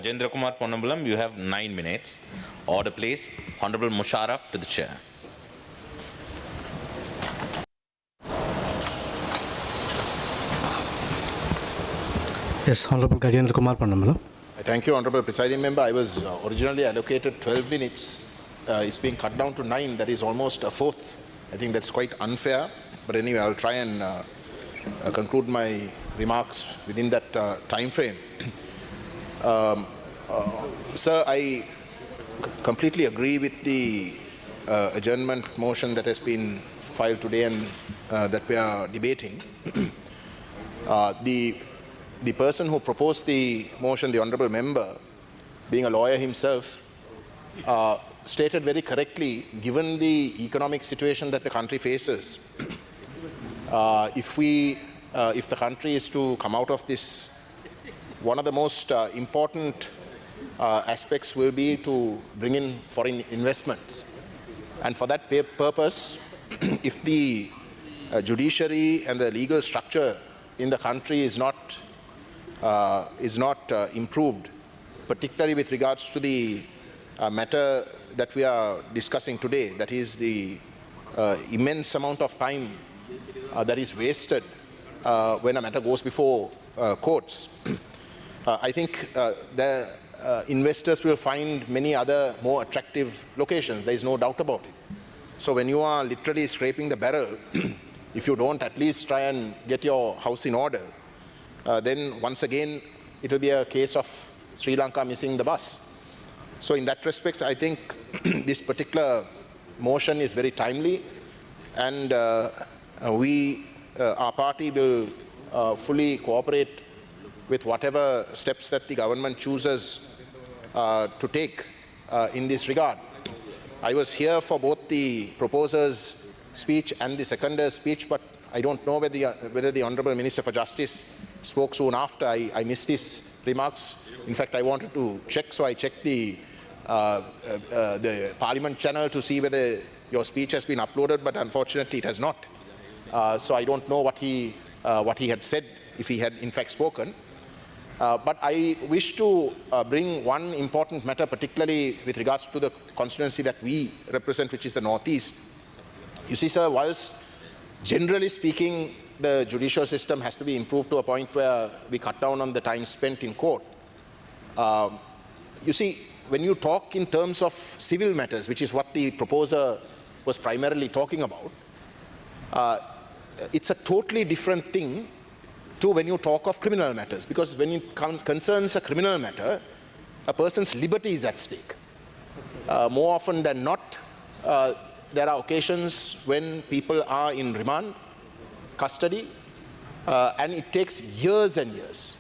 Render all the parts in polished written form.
Gajendra Kumar Ponnambalam, you have 9 minutes. Order, please. Honorable Musharraf to the chair. Yes, Honorable Gajendra Kumar Ponnambalam. Thank you, Honorable Presiding Member. I was originally allocated 12 minutes. It's being cut down to 9. That is almost a fourth. I think that's quite unfair. But anyway, I'll try and conclude my remarks within that time frame. Sir, I completely agree with the adjournment motion that has been filed today and that we are debating. The person who proposed the motion, the Honourable Member, being a lawyer himself, stated very correctly, given the economic situation that the country faces, if the country is to come out of this, one of the most important aspects will be to bring in foreign investments. And for that purpose, if the judiciary and the legal structure in the country is not improved, particularly with regards to the matter that we are discussing today, that is the immense amount of time that is wasted when a matter goes before courts. I think the investors will find many other more attractive locations. There is no doubt about it. So when you are literally scraping the barrel, if you don't at least try and get your house in order, then once again it will be a case of Sri Lanka missing the bus. So in that respect, I think this particular motion is very timely, and our party will fully cooperate with whatever steps that the government chooses to take in this regard. I was here for both the proposer's speech and the seconder's speech, but I don't know whether the Honourable Minister for Justice spoke soon after. I missed his remarks. In fact, I wanted to check, so I checked the Parliament channel to see whether your speech has been uploaded, but unfortunately it has not. So I don't know what he had said, if he had in fact spoken. But I wish to bring one important matter, particularly with regards to the constituency that we represent, which is the Northeast. You see, sir, whilst generally speaking, the judicial system has to be improved to a point where we cut down on the time spent in court. You see, when you talk in terms of civil matters, which is what the proposer was primarily talking about, it's a totally different thing to when you talk of criminal matters, because when it concerns a criminal matter, a person's liberty is at stake. More often than not, there are occasions when people are in remand, custody, and it takes years and years.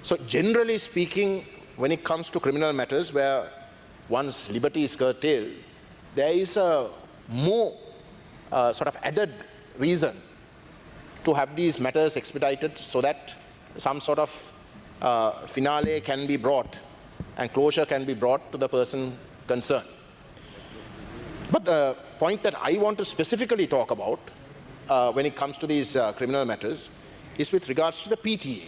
So generally speaking, when it comes to criminal matters where one's liberty is curtailed, there is a more sort of added reason to have these matters expedited so that some sort of finale can be brought and closure can be brought to the person concerned. But the point that I want to specifically talk about when it comes to these criminal matters is with regards to the PTA.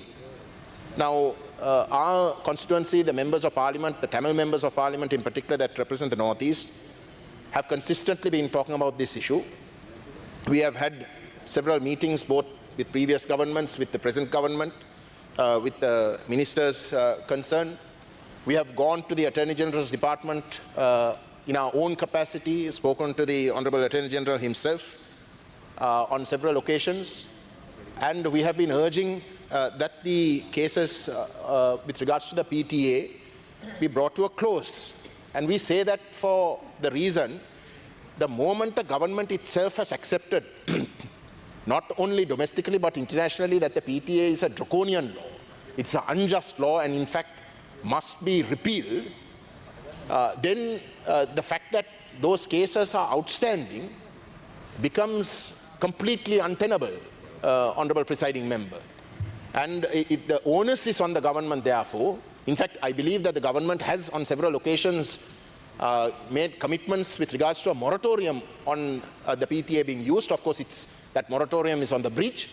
Now, our constituency, the members of parliament, the Tamil members of parliament in particular that represent the Northeast, have consistently been talking about this issue. We have had several meetings both with previous governments, with the present government, with the ministers concerned. We have gone to the Attorney General's department in our own capacity, spoken to the Honourable Attorney General himself on several occasions, and we have been urging that the cases with regards to the PTA be brought to a close. And we say that for the reason, the moment the government itself has accepted, not only domestically but internationally, that the PTA is a draconian law, it's an unjust law and in fact must be repealed, then the fact that those cases are outstanding becomes completely untenable, Honourable Presiding Member. And the onus is on the government, therefore. In fact, I believe that the government has on several occasions made commitments with regards to a moratorium on the PTA being used. Of course, that moratorium is on the breach,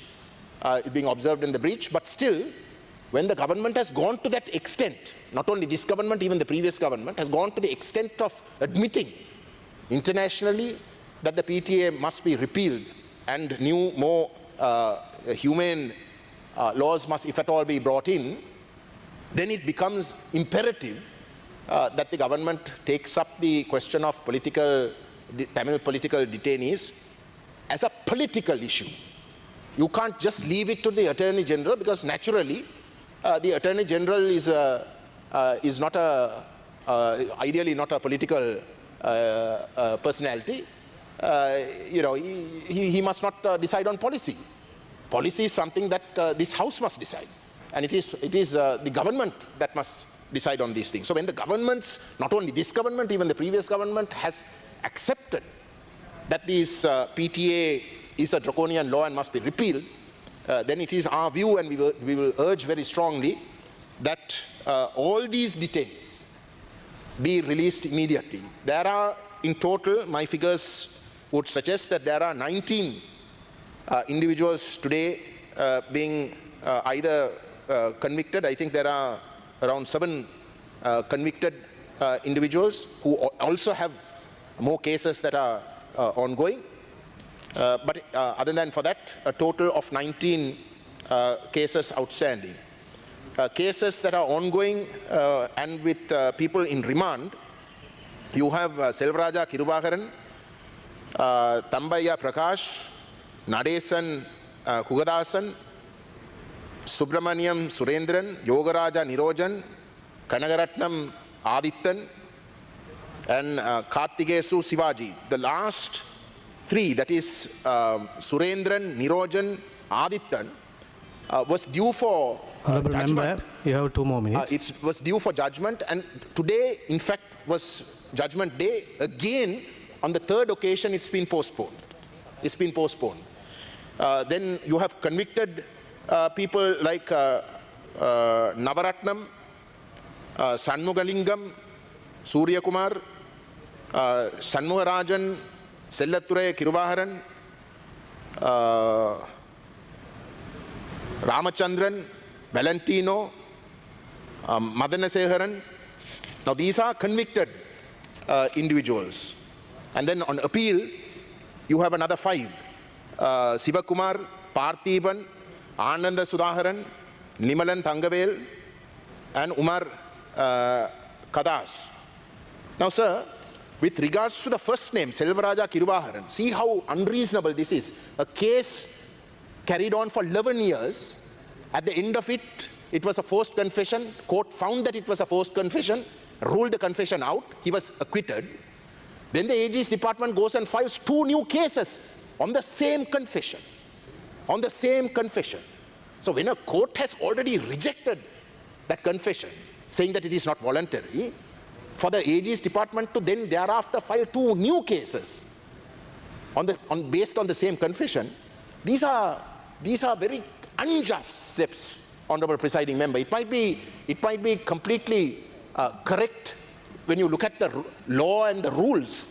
being observed in the breach, but still, when the government has gone to that extent, not only this government, even the previous government, has gone to the extent of admitting internationally that the PTA must be repealed and new, more humane laws must, if at all, be brought in, then it becomes imperative that the government takes up the question of Tamil political detainees as a political issue. You can't just leave it to the Attorney General, because naturally the Attorney General is not ideally not a political personality. He must not decide on policy. Policy is something that this House must decide, and it is the government that must decide on these things. So when the governments, not only this government, even the previous government, has accepted that this PTA is a draconian law and must be repealed, then it is our view, and we will urge very strongly that all these detainees be released immediately. There are, in total, my figures would suggest that there are 19 individuals today being either convicted. I think there are around 7 convicted individuals who also have more cases that are ongoing. But other than for that, a total of 19 cases outstanding. Cases that are ongoing and with people in remand, you have Selvaraja Kirubaharan, Tambaya Prakash, Nadesan Kugadasan, Subramaniam Surendran, Yogaraja Nirojan, Kanagaratnam Adityan, and Kartikesu Sivaji. The last 3, that is Surendran, Nirojan, Adityan, was due for Honorable judgment. Member, you have 2 more minutes. It was due for judgment, and today, in fact, was judgment day. Again, on the 3rd occasion, it's been postponed. It's been postponed. Then you have convicted people like Navaratnam, Sanmugalingam, Surya Kumar, Shanmugarajan, Sellathurai Kirubaharan, Ramachandran, Valentino, Madanaseharan. Now these are convicted individuals. And then on appeal, you have another 5. Sivakumar, Parthiban, Ananda Sudaharan, Nimalan Thangavel, and Umar Kadas. Now, sir, with regards to the first name, Selvaraja Kirubaharan, see how unreasonable this is. A case carried on for 11 years. At the end of it, it was a forced confession. Court found that it was a forced confession, ruled the confession out. He was acquitted. Then the AG's department goes and files 2 new cases on the same confession. On the same confession. So when a court has already rejected that confession, saying that it is not voluntary, for the AG's department to then thereafter file 2 new cases based on the same confession, these are very unjust steps, Honorable Presiding Member. It might be completely correct when you look at the law and the rules,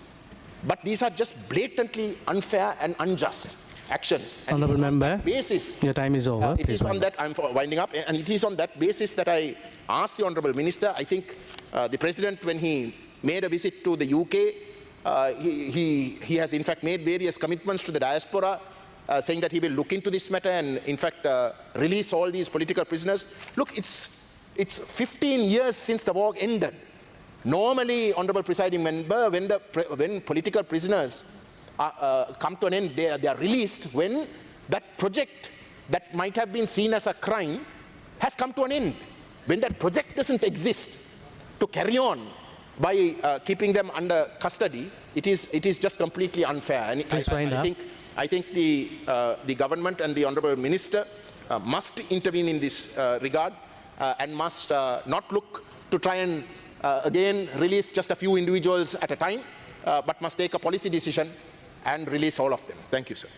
but these are just blatantly unfair and unjust actions. And Honorable Member, basis, your time is over. it is on that, I'm winding up, and it is on that basis that I asked the Honorable Minister. I think the President, when he made a visit to the UK, he has in fact made various commitments to the diaspora, saying that he will look into this matter and in fact release all these political prisoners. Look, it's 15 years since the war ended. Normally, Honorable Presiding Member, when political prisoners come to an end, they are released when that project that might have been seen as a crime has come to an end. When that project doesn't exist to carry on by keeping them under custody, it is just completely unfair. And I think the government and the Honorable Minister must intervene in this regard and must not look to try and again release just a few individuals at a time, but must take a policy decision and release all of them. Thank you, sir.